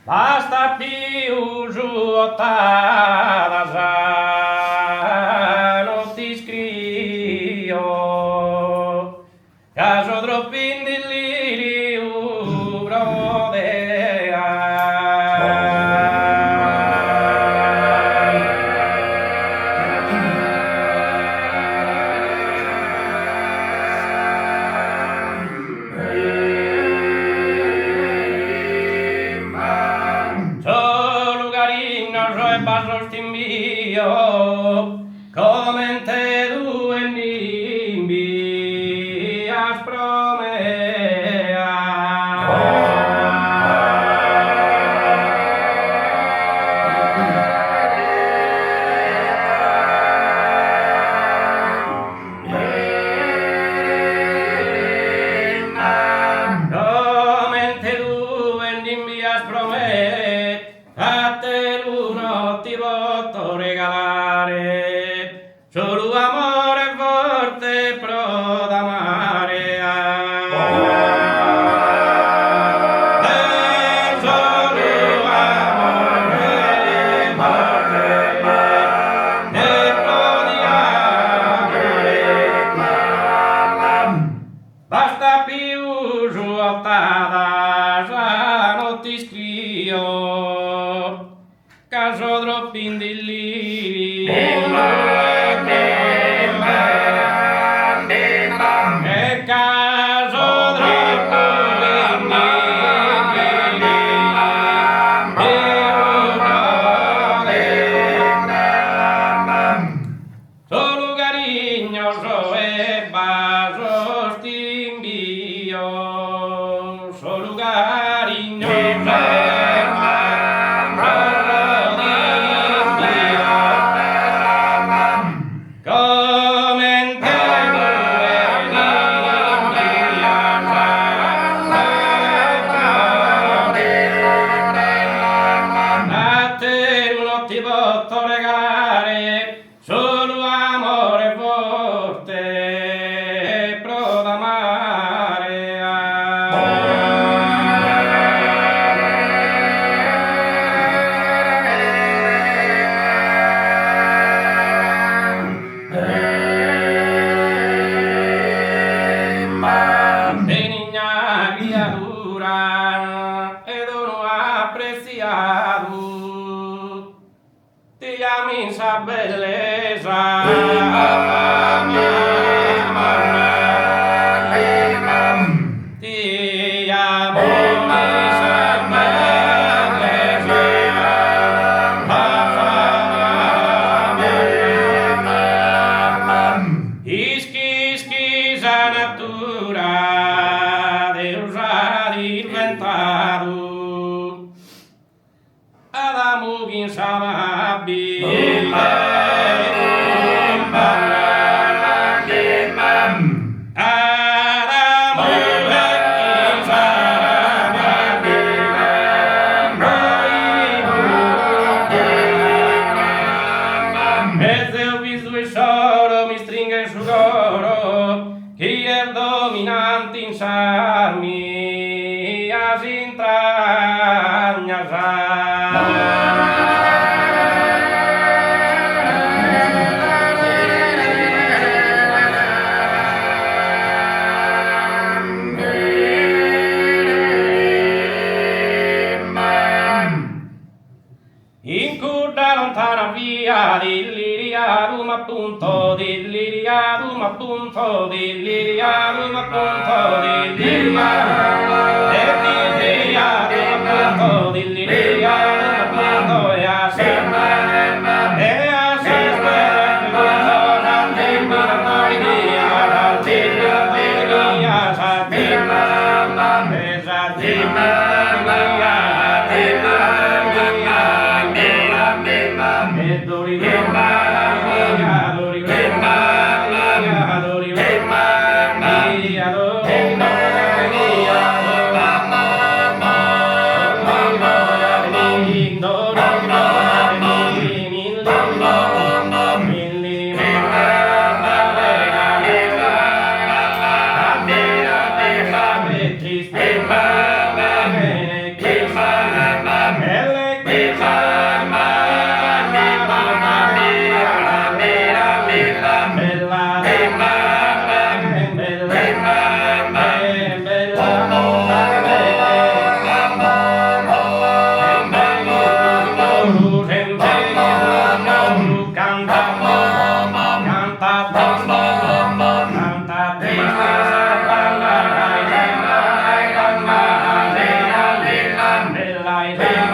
Basta più giuotada già non ti scrivo caso troppi in delirio brodea Pasos ti invio come te due nimbi aspromea come te due nimbi aspromea a te l'uno ti voto regalare solo amore forte pro d'amare solo amore forte e pro di amare basta più giuotada già non ti scrivo caso troppi in delirio e caso troppi in delirio solo cariñoso e basos ti invio solo cariñoso ti posso regalare solo amore forte pro d'amare Benigna criatura ed uno appreciado ti chiami sa bellezza ti chiami sa bellezza ischi sa natura Deus ha inventato Adamu bin Samabi mi stringe in sudoro chi è dominante in sarmi as intragna in curda lontana via dilliriadum appunto dilliriadum appunto dilliriadum appunto dilliriadum appunto dilliriadum appunto e a Jai Jai